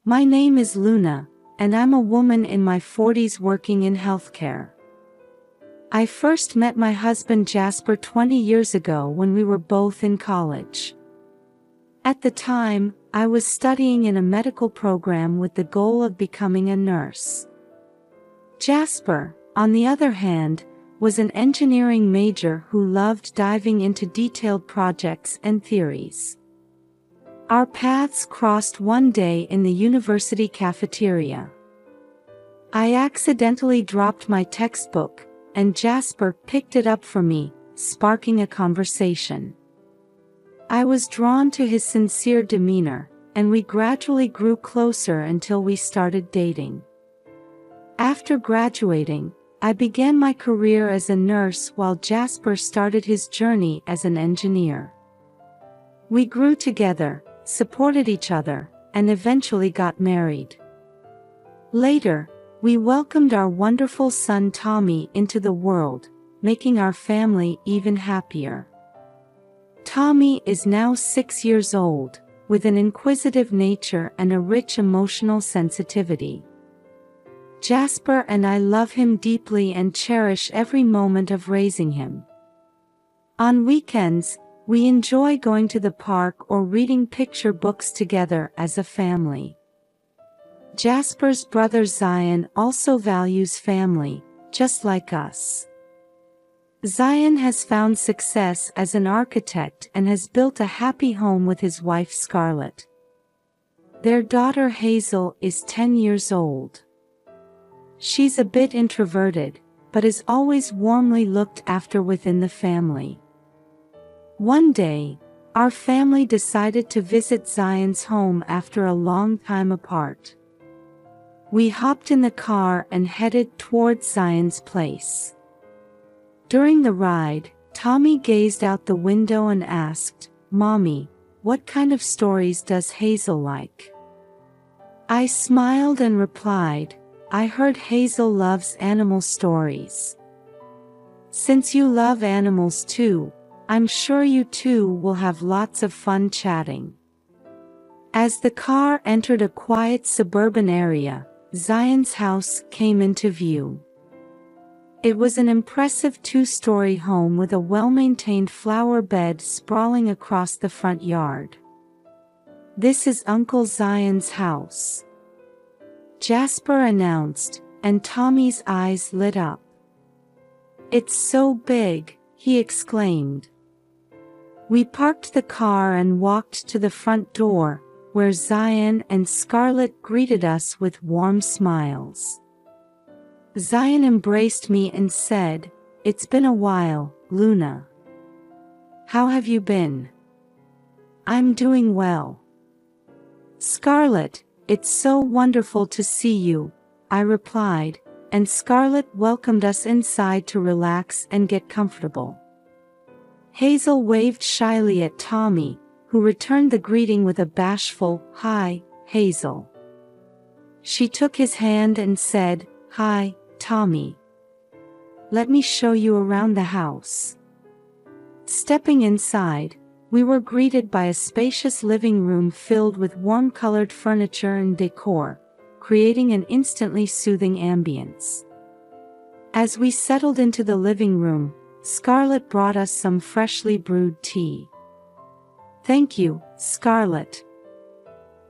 My name is Luna, and I'm a woman in my 40s working in healthcare. I first met my husband Jasper 20 years ago when we were both in college. At the time, I was studying in a medical program with the goal of becoming a nurse. Jasper, on the other hand, was an engineering major who loved diving into detailed projects and theories. Our paths crossed one day in the university cafeteria. I accidentally dropped my textbook, and Jasper picked it up for me, sparking a conversation. I was drawn to his sincere demeanor, and we gradually grew closer until we started dating. After graduating, I began my career as a nurse while Jasper started his journey as an engineer. We grew together, supported each other, and eventually got married. Later, we welcomed our wonderful son Tommy into the world, making our family even happier. Tommy is now 6 years old, with an inquisitive nature and a rich emotional sensitivity. Jasper and I love him deeply and cherish every moment of raising him. On weekends, we enjoy going to the park or reading picture books together as a family. Jasper's brother Zion also values family, just like us. Zion has found success as an architect and has built a happy home with his wife Scarlett. Their daughter Hazel is 10 years old. She's a bit introverted, but is always warmly looked after within the family. One day, our family decided to visit Zion's home after a long time apart. We hopped in the car and headed towards Zion's place. During the ride, Tommy gazed out the window and asked, "Mommy, what kind of stories does Hazel like?" I smiled and replied, "I heard Hazel loves animal stories. Since you love animals too, I'm sure you two will have lots of fun chatting." As the car entered a quiet suburban area, Zion's house came into view. It was an impressive 2-story home with a well-maintained flower bed sprawling across the front yard. "This is Uncle Zion's house," Jasper announced, and Tommy's eyes lit up. "It's so big," he exclaimed. We parked the car and walked to the front door, where Zion and Scarlett greeted us with warm smiles. Zion embraced me and said, "It's been a while, Luna. How have you been?" "I'm doing well." "Scarlett, it's so wonderful to see you," I replied, and Scarlett welcomed us inside to relax and get comfortable. Hazel waved shyly at Tommy, who returned the greeting with a bashful, "Hi, Hazel." She took his hand and said, "Hi, Tommy. Let me show you around the house." Stepping inside, we were greeted by a spacious living room filled with warm-colored furniture and decor, creating an instantly soothing ambience. As we settled into the living room, Scarlett brought us some freshly brewed tea. "Thank you, Scarlett.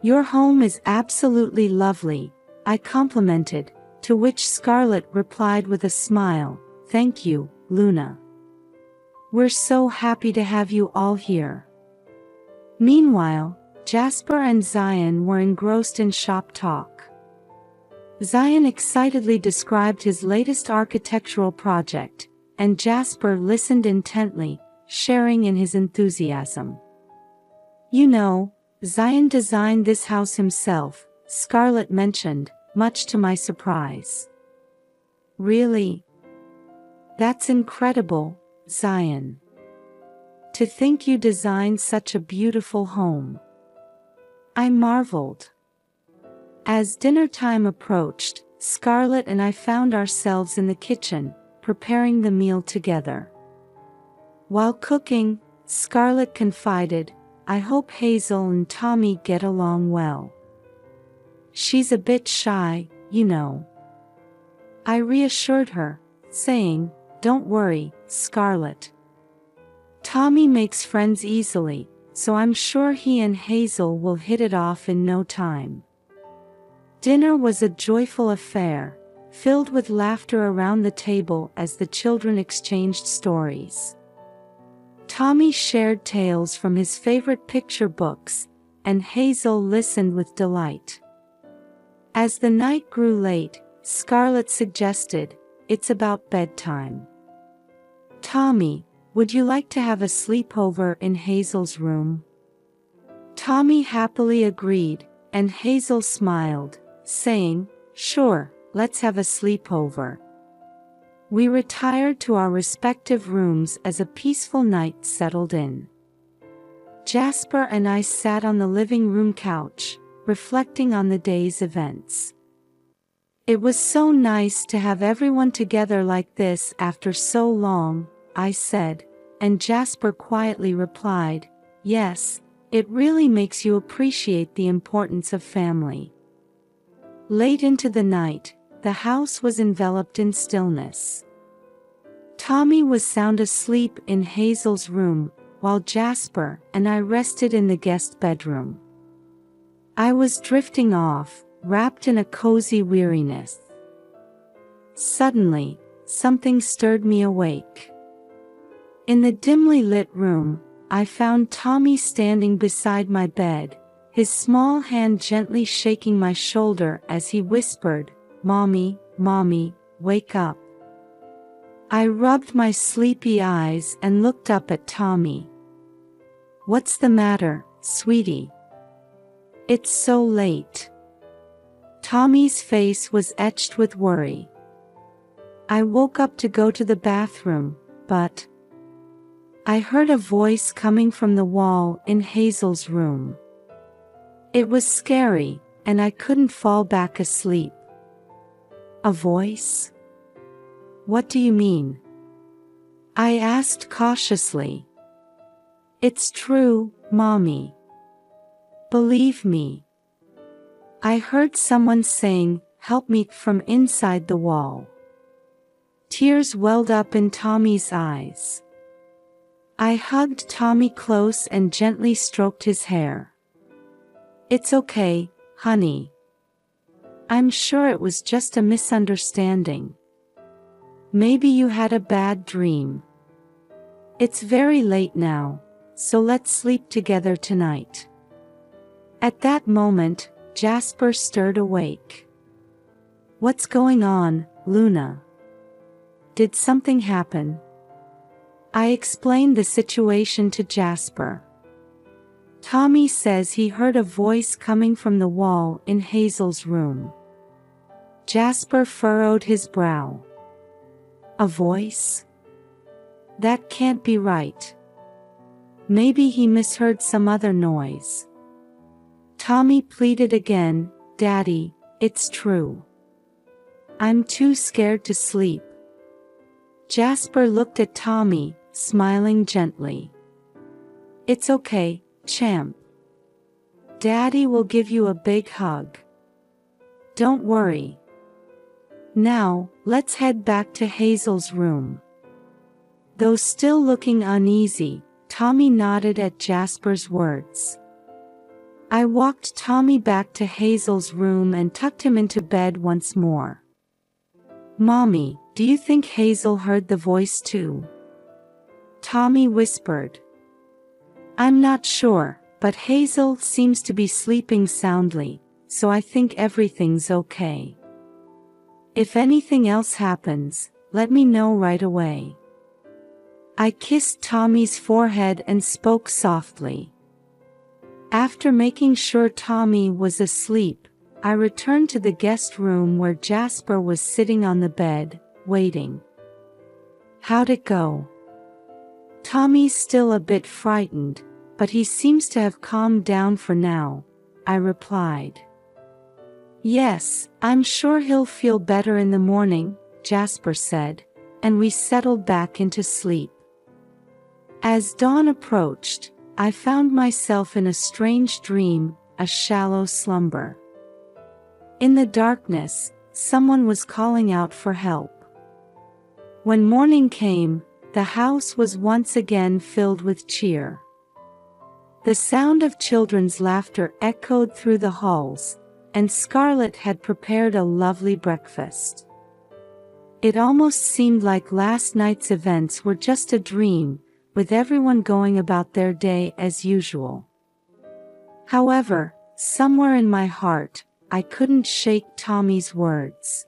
Your home is absolutely lovely," I complimented, to which Scarlett replied with a smile, "Thank you, Luna. We're so happy to have you all here." Meanwhile, Jasper and Zion were engrossed in shop talk. Zion excitedly described his latest architectural project, and Jasper listened intently, sharing in his enthusiasm. "You know, Zion designed this house himself," Scarlett mentioned, much to my surprise. "Really? That's incredible, Zion. To think you designed such a beautiful home." I marveled. As dinner time approached, Scarlett and I found ourselves in the kitchen, preparing the meal together. While cooking, Scarlett confided, "I hope Hazel and Tommy get along well." She's a bit shy, you know. I reassured her, saying, "Don't worry, Scarlett. Tommy makes friends easily, so I'm sure he and Hazel will hit it off in no time." Dinner was a joyful affair, filled with laughter around the table as the children exchanged stories. Tommy shared tales from his favorite picture books, and Hazel listened with delight. As the night grew late, Scarlett suggested, "It's about bedtime. Tommy, would you like to have a sleepover in Hazel's room?" Tommy happily agreed, and Hazel smiled, saying, "Sure, let's have a sleepover." We retired to our respective rooms as a peaceful night settled in. Jasper and I sat on the living room couch, reflecting on the day's events. "It was so nice to have everyone together like this after so long," I said, and Jasper quietly replied, "Yes, it really makes you appreciate the importance of family." Late into the night, the house was enveloped in stillness. Tommy was sound asleep in Hazel's room, while Jasper and I rested in the guest bedroom. I was drifting off, wrapped in a cozy weariness. Suddenly, something stirred me awake. In the dimly lit room, I found Tommy standing beside my bed, his small hand gently shaking my shoulder as he whispered, "Mommy, Mommy, wake up." I rubbed my sleepy eyes and looked up at Tommy. "What's the matter, sweetie? It's so late." Tommy's face was etched with worry. I woke up to go to the bathroom, but I heard a voice coming from the wall in Hazel's room. It was scary, and I couldn't fall back asleep. "A voice? What do you mean?" I asked cautiously. "It's true, Mommy. Believe me. I heard someone saying, 'Help me,' from inside the wall." Tears welled up in Tommy's eyes. I hugged Tommy close and gently stroked his hair. "It's okay, honey. I'm sure it was just a misunderstanding. Maybe you had a bad dream. It's very late now, so let's sleep together tonight." At that moment, Jasper stirred awake. "What's going on, Luna? Did something happen?" I explained the situation to Jasper. "Tommy says he heard a voice coming from the wall in Hazel's room." Jasper furrowed his brow. "A voice? That can't be right. Maybe he misheard some other noise." Tommy pleaded again, "Daddy, it's true. I'm too scared to sleep." Jasper looked at Tommy, smiling gently. "It's okay, champ. Daddy will give you a big hug. Don't worry. Now, let's head back to Hazel's room." Though still looking uneasy, Tommy nodded at Jasper's words. I walked Tommy back to Hazel's room and tucked him into bed once more. "Mommy, do you think Hazel heard the voice too?" Tommy whispered. "I'm not sure, but Hazel seems to be sleeping soundly, so I think everything's okay. If anything else happens, let me know right away." I kissed Tommy's forehead and spoke softly. After making sure Tommy was asleep, I returned to the guest room where Jasper was sitting on the bed, waiting. "How'd it go?" "Tommy's still a bit frightened, but he seems to have calmed down for now," I replied. "Yes, I'm sure he'll feel better in the morning," Jasper said, and we settled back into sleep. As dawn approached, I found myself in a strange dream, a shallow slumber. In the darkness, someone was calling out for help. When morning came, the house was once again filled with cheer. The sound of children's laughter echoed through the halls, and Scarlett had prepared a lovely breakfast. It almost seemed like last night's events were just a dream, with everyone going about their day as usual. However, somewhere in my heart, I couldn't shake Tommy's words.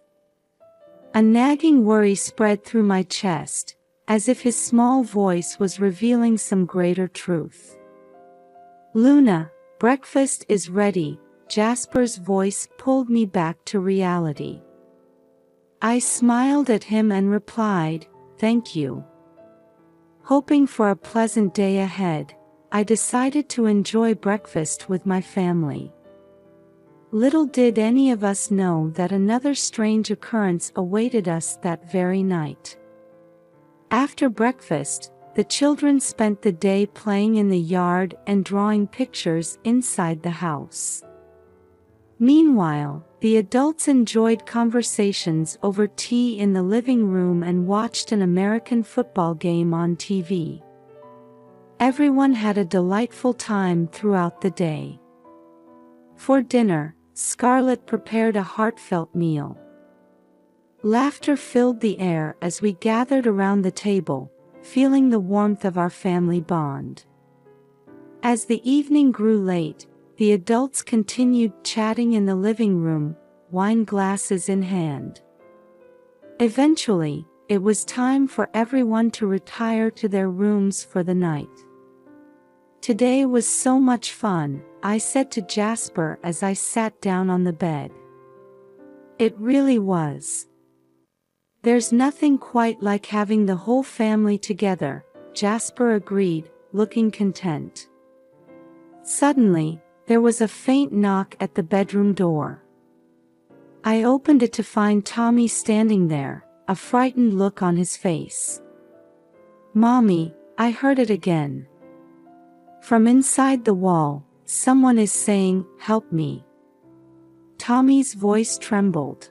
A nagging worry spread through my chest, as if his small voice was revealing some greater truth. "Luna, breakfast is ready," Jasper's voice pulled me back to reality. I smiled at him and replied, "Thank you." Hoping for a pleasant day ahead, I decided to enjoy breakfast with my family. Little did any of us know that another strange occurrence awaited us that very night. After breakfast, the children spent the day playing in the yard and drawing pictures inside the house. Meanwhile, the adults enjoyed conversations over tea in the living room and watched an American football game on TV. Everyone had a delightful time throughout the day. For dinner, Scarlett prepared a heartfelt meal. Laughter filled the air as we gathered around the table, feeling the warmth of our family bond. As the evening grew late, the adults continued chatting in the living room, wine glasses in hand. Eventually, it was time for everyone to retire to their rooms for the night. "Today was so much fun," I said to Jasper as I sat down on the bed. "It really was. There's nothing quite like having the whole family together," Jasper agreed, looking content. Suddenly, there was a faint knock at the bedroom door. I opened it to find Tommy standing there, a frightened look on his face. "Mommy," I heard it again. From inside the wall, someone is saying, "Help me." Tommy's voice trembled.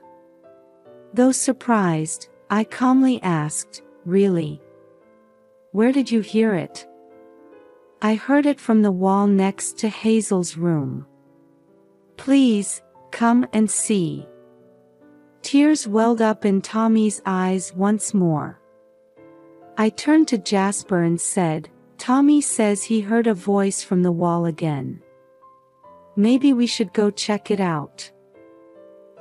Though surprised, I calmly asked, "Really? Where did you hear it?" "I heard it from the wall next to Hazel's room. Please, come and see." Tears welled up in Tommy's eyes once more. I turned to Jasper and said, "Tommy says he heard a voice from the wall again. Maybe we should go check it out."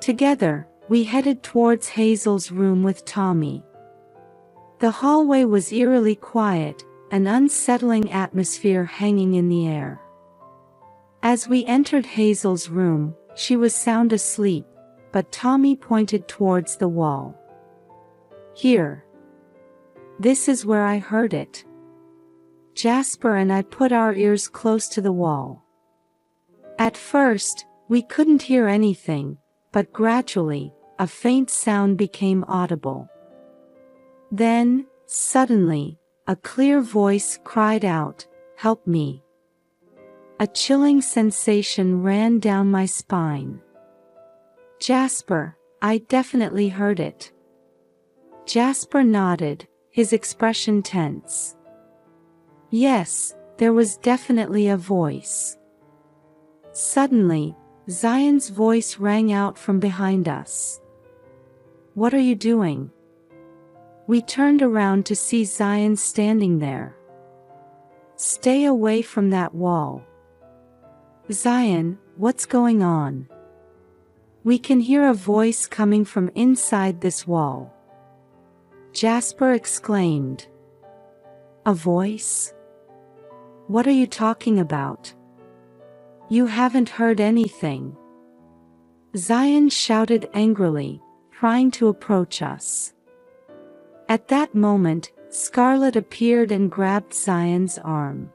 Together, we headed towards Hazel's room with Tommy. The hallway was eerily quiet, an unsettling atmosphere hanging in the air. As we entered Hazel's room, she was sound asleep, but Tommy pointed towards the wall. "Here. This is where I heard it." Jasper and I put our ears close to the wall. At first, we couldn't hear anything, but gradually, a faint sound became audible. Then, suddenly, a clear voice cried out, "Help me." A chilling sensation ran down my spine. "Jasper, I definitely heard it." Jasper nodded, his expression tense. Yes, there was definitely a voice. Suddenly, Zion's voice rang out from behind us. "What are you doing?" We turned around to see Zion standing there. "Stay away from that wall." "Zion, what's going on?" "We can hear a voice coming from inside this wall," Jasper exclaimed. "A voice? What are you talking about?" "You haven't heard anything," Zion shouted angrily, trying to approach us. At that moment, Scarlett appeared and grabbed Zion's arm.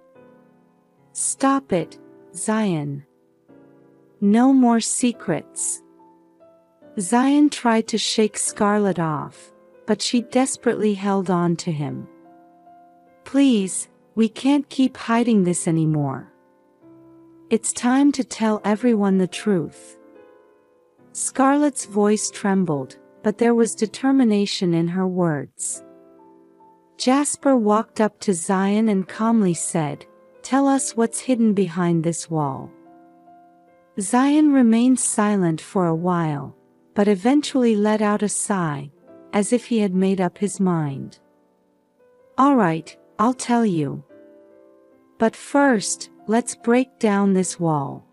"Stop it, Zion. No more secrets." Zion tried to shake Scarlett off, but she desperately held on to him. "Please, we can't keep hiding this anymore. It's time to tell everyone the truth." Scarlett's voice trembled, but there was determination in her words. Jasper walked up to Zion and calmly said, "Tell us what's hidden behind this wall." Zion remained silent for a while, but eventually let out a sigh, as if he had made up his mind. "All right, I'll tell you. But first, let's break down this wall."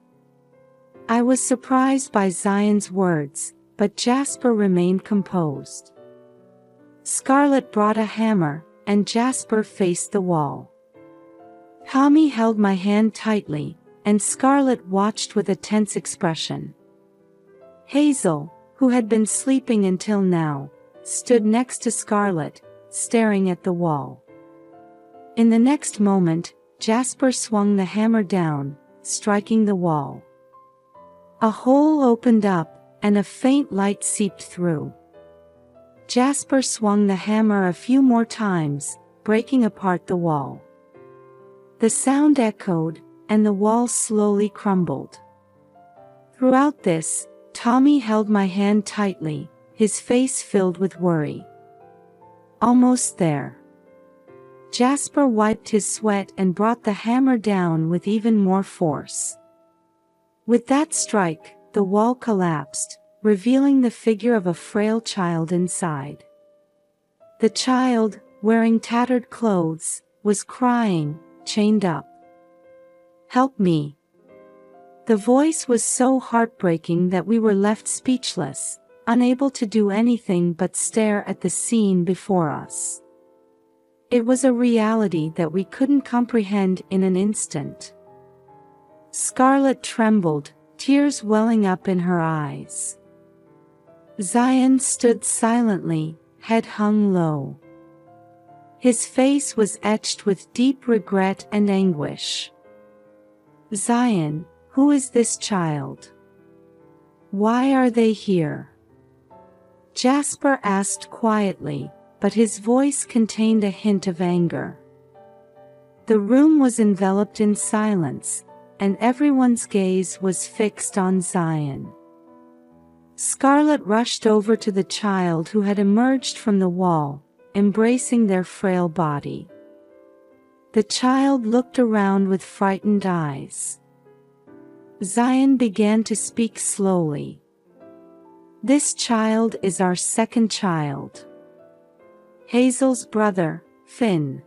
I was surprised by Zion's words, but Jasper remained composed. Scarlett brought a hammer, and Jasper faced the wall. Tommy held my hand tightly, and Scarlett watched with a tense expression. Hazel, who had been sleeping until now, stood next to Scarlett, staring at the wall. In the next moment, Jasper swung the hammer down, striking the wall. A hole opened up, and a faint light seeped through. Jasper swung the hammer a few more times, breaking apart the wall. The sound echoed, and the wall slowly crumbled. Throughout this, Tommy held my hand tightly, his face filled with worry. Almost there. Jasper wiped his sweat and brought the hammer down with even more force. With that strike, the wall collapsed, revealing the figure of a frail child inside. The child, wearing tattered clothes, was crying, chained up. "Help me." The voice was so heartbreaking that we were left speechless, unable to do anything but stare at the scene before us. It was a reality that we couldn't comprehend in an instant. Scarlett trembled, tears welling up in her eyes. Zion stood silently, head hung low. His face was etched with deep regret and anguish. "Zion, who is this child? Why are they here?" Jasper asked quietly, but his voice contained a hint of anger. The room was enveloped in silence, and everyone's gaze was fixed on Zion. Scarlett rushed over to the child who had emerged from the wall, embracing their frail body. The child looked around with frightened eyes. Zion began to speak slowly. "This child is our second child. Hazel's brother, Finn."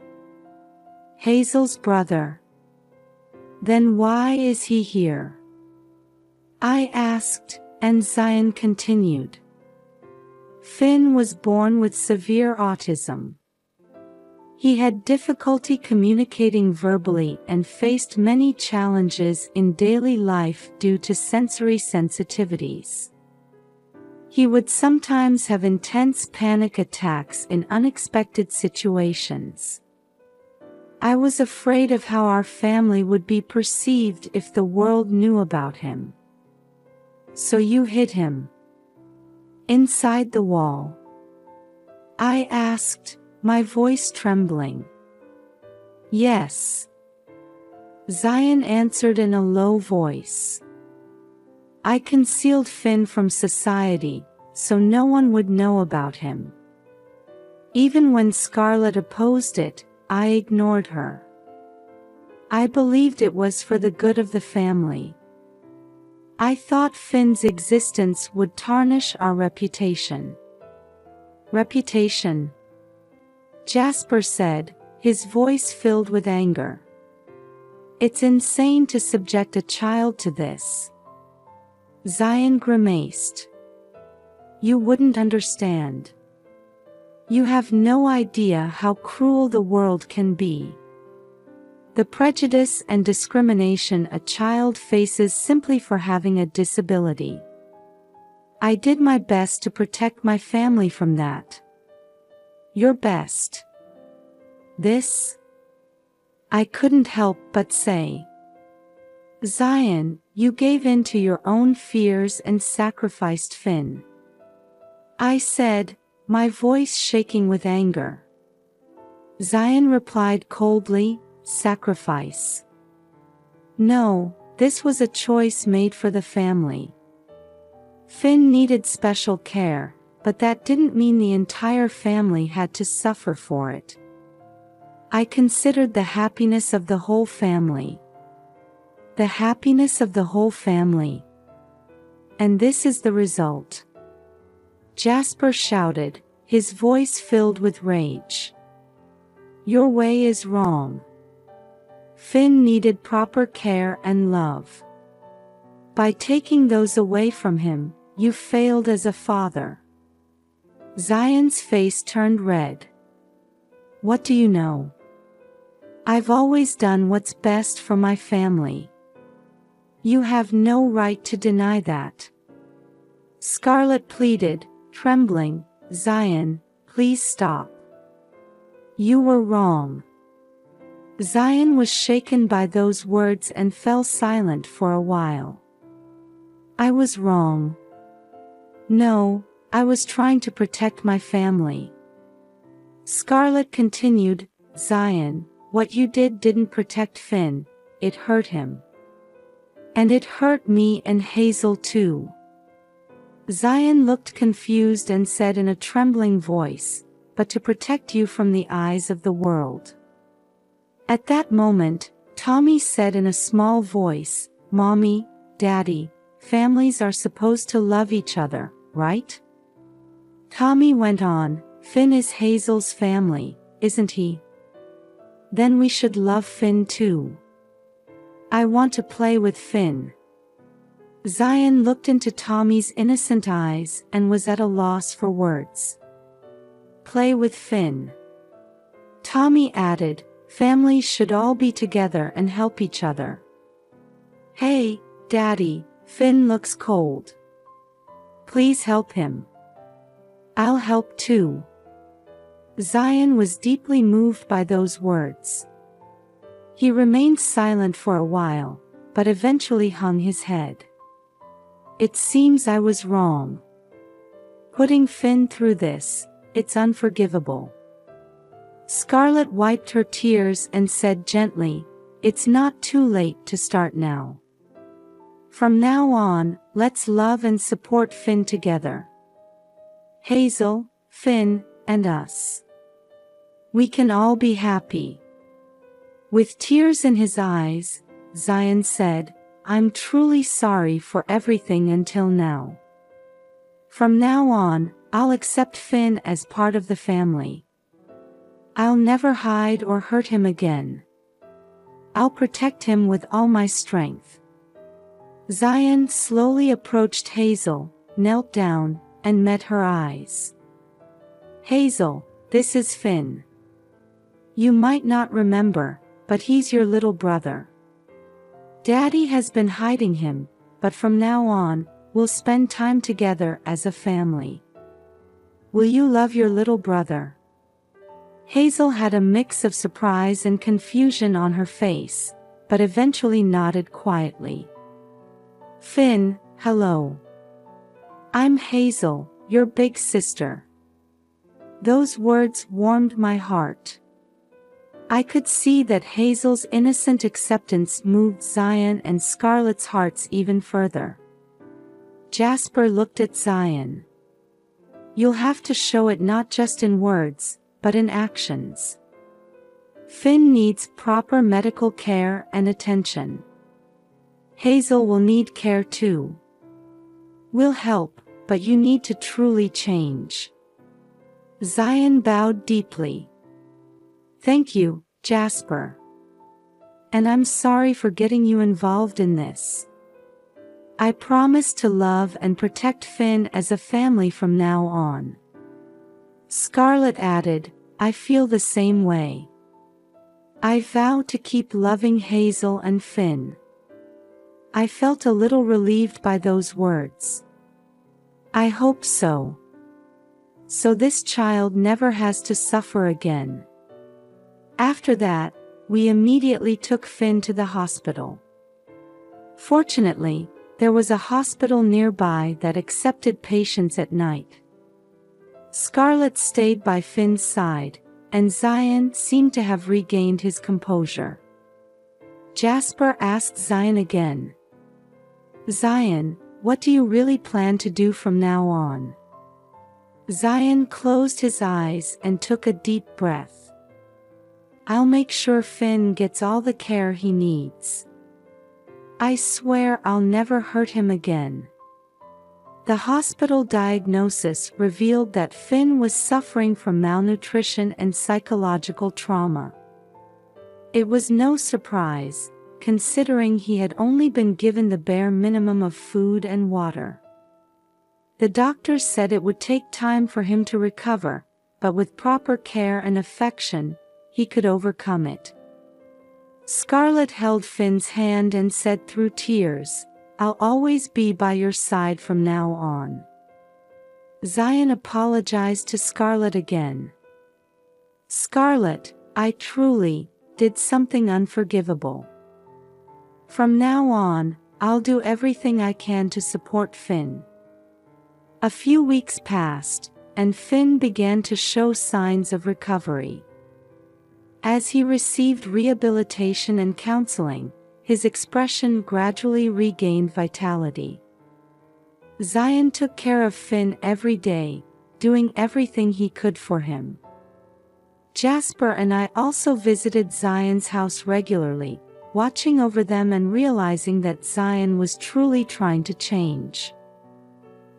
"Hazel's brother? Then why is he here?" I asked, and Zion continued. "Finn was born with severe autism. He had difficulty communicating verbally and faced many challenges in daily life due to sensory sensitivities. He would sometimes have intense panic attacks in unexpected situations. I was afraid of how our family would be perceived if the world knew about him." "So you hid him inside the wall?" I asked, my voice trembling. "Yes," Zion answered in a low voice. "I concealed Finn from society, so no one would know about him. Even when Scarlett opposed it, I ignored her. I believed it was for the good of the family. I thought Finn's existence would tarnish our reputation." "Reputation?" Jasper said, his voice filled with anger. "It's insane to subject a child to this." Zion grimaced. "You wouldn't understand. You have no idea how cruel the world can be. The prejudice and discrimination a child faces simply for having a disability. I did my best to protect my family from that." "Your best? This?" I couldn't help but say. "Zion, you gave in to your own fears and sacrificed Finn," I said, my voice shaking with anger. Zion replied coldly, "Sacrifice? No, this was a choice made for the family. Finn needed special care, but that didn't mean the entire family had to suffer for it. I considered the happiness of the whole family. The happiness of the whole family. And this is the result. Jasper shouted, his voice filled with rage. Your way is wrong. Finn needed proper care and love. By taking those away from him, you failed as a father. Zion's face turned red. What do you know? I've always done what's best for my family. You have no right to deny that. Scarlett pleaded, trembling, Zion, please stop. You were wrong. Zion was shaken by those words and fell silent for a while. I was wrong. No, I was trying to protect my family. Scarlett continued, Zion, what you did didn't protect Finn, it hurt him. And it hurt me and Hazel too. Zion looked confused and said in a trembling voice, but to protect you from the eyes of the world. At that moment, Tommy said in a small voice, Mommy, Daddy, families are supposed to love each other, right? Tommy went on, Finn is Hazel's family, isn't he? Then we should love Finn too. I want to play with Finn. Zion looked into Tommy's innocent eyes and was at a loss for words. Play with Finn. Tommy added, families should all be together and help each other. Hey, Daddy, Finn looks cold. Please help him. I'll help too. Zion was deeply moved by those words. He remained silent for a while, but eventually hung his head. It seems I was wrong. Putting Finn through this, it's unforgivable. Scarlett wiped her tears and said gently, it's not too late to start now. From now on, let's love and support Finn together. Hazel, Finn, and us. We can all be happy. With tears in his eyes, Zion said, I'm truly sorry for everything until now. From now on, I'll accept Finn as part of the family. I'll never hide or hurt him again. I'll protect him with all my strength. Zion slowly approached Hazel, knelt down, and met her eyes. Hazel, this is Finn. You might not remember, but he's your little brother. Daddy has been hiding him, but from now on, we'll spend time together as a family. Will you love your little brother? Hazel had a mix of surprise and confusion on her face, but eventually nodded quietly. Finn, hello. I'm Hazel, your big sister. Those words warmed my heart. I could see that Hazel's innocent acceptance moved Zion and Scarlett's hearts even further. Jasper looked at Zion. You'll have to show it not just in words, but in actions. Finn needs proper medical care and attention. Hazel will need care too. We'll help, but you need to truly change. Zion bowed deeply. Thank you, Jasper. And I'm sorry for getting you involved in this. I promise to love and protect Finn as a family from now on. Scarlett added, I feel the same way. I vow to keep loving Hazel and Finn. I felt a little relieved by those words. I hope so. So this child never has to suffer again. After that, we immediately took Finn to the hospital. Fortunately, there was a hospital nearby that accepted patients at night. Scarlett stayed by Finn's side, and Zion seemed to have regained his composure. Jasper asked Zion again. Zion, what do you really plan to do from now on? Zion closed his eyes and took a deep breath. I'll make sure Finn gets all the care he needs. I swear I'll never hurt him again. The hospital diagnosis revealed that Finn was suffering from malnutrition and psychological trauma. It was no surprise, considering he had only been given the bare minimum of food and water. The doctors said it would take time for him to recover, but with proper care and affection, he could overcome it. Scarlett held Finn's hand and said through tears, I'll always be by your side from now on. Zion apologized to Scarlett again. Scarlett, I truly did something unforgivable. From now on, I'll do everything I can to support Finn. A few weeks passed, and Finn began to show signs of recovery. As he received rehabilitation and counseling, his expression gradually regained vitality. Zion took care of Finn every day, doing everything he could for him. Jasper and I also visited Zion's house regularly, watching over them and realizing that Zion was truly trying to change.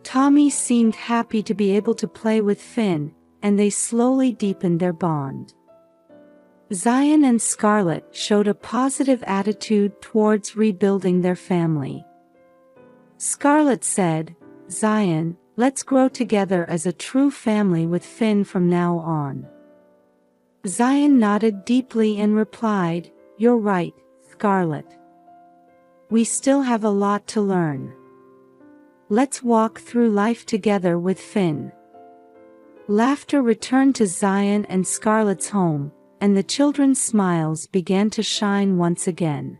Tommy seemed happy to be able to play with Finn, and they slowly deepened their bond. Zion and Scarlett showed a positive attitude towards rebuilding their family. Scarlett said, Zion, let's grow together as a true family with Finn from now on. Zion nodded deeply and replied, You're right, Scarlett. We still have a lot to learn. Let's walk through life together with Finn. Laughter returned to Zion and Scarlett's home, and the children's smiles began to shine once again.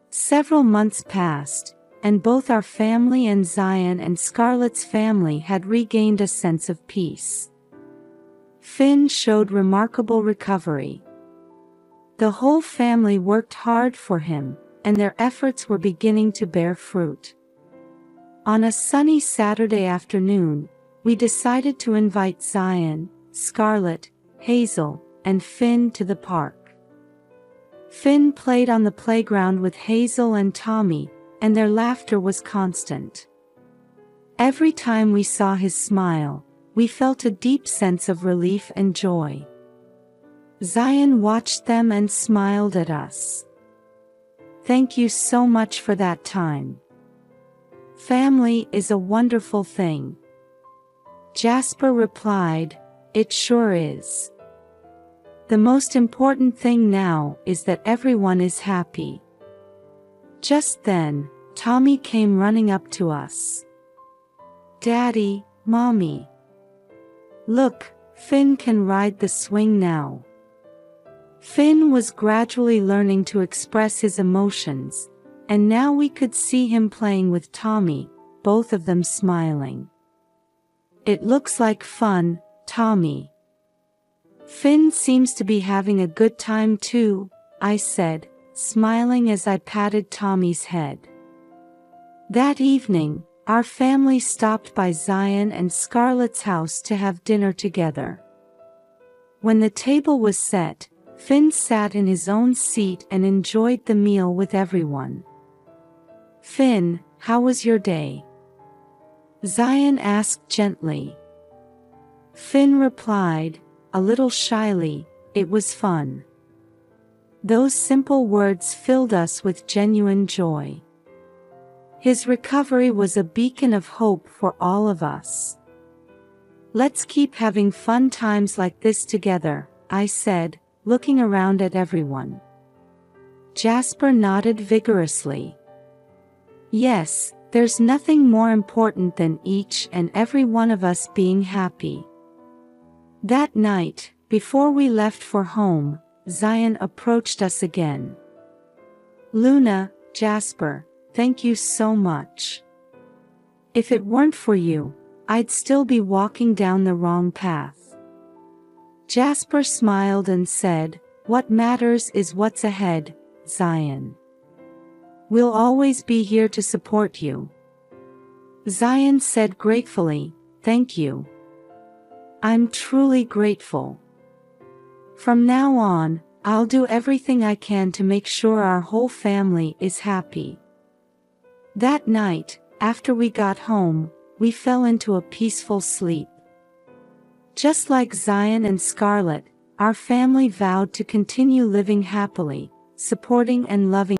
Several months passed, and both our family and Zion and Scarlett's family had regained a sense of peace. Finn showed remarkable recovery. The whole family worked hard for him, and their efforts were beginning to bear fruit. On a sunny Saturday afternoon, we decided to invite Zion, Scarlett, Hazel, and Finn to the park. Finn played on the playground with Hazel and Tommy, and their laughter was constant. Every time we saw his smile, we felt a deep sense of relief and joy. Zion watched them and smiled at us. Thank you so much for that time. Family is a wonderful thing. Jasper replied, It sure is. The most important thing now is that everyone is happy. Just then, Tommy came running up to us. Daddy, Mommy. Look, Finn can ride the swing now. Finn was gradually learning to express his emotions, and now we could see him playing with Tommy, both of them smiling. It looks like fun, Tommy. Finn seems to be having a good time too, I said, smiling as I patted Tommy's head. That evening, our family stopped by Zion and Scarlett's house to have dinner together. When the table was set, Finn sat in his own seat and enjoyed the meal with everyone. Finn, how was your day? Zion asked gently. Finn replied, a little shyly, it was fun. Those simple words filled us with genuine joy. His recovery was a beacon of hope for all of us. Let's keep having fun times like this together, I said, looking around at everyone. Jasper nodded vigorously. Yes, there's nothing more important than each and every one of us being happy. That night, before we left for home, Zion approached us again. Luna, Jasper, thank you so much. If it weren't for you, I'd still be walking down the wrong path. Jasper smiled and said, What matters is what's ahead, Zion. We'll always be here to support you. Zion said gratefully, "Thank you. I'm truly grateful. From now on, I'll do everything I can to make sure our whole family is happy." That night, after we got home, we fell into a peaceful sleep. Just like Zion and Scarlett, our family vowed to continue living happily, supporting and loving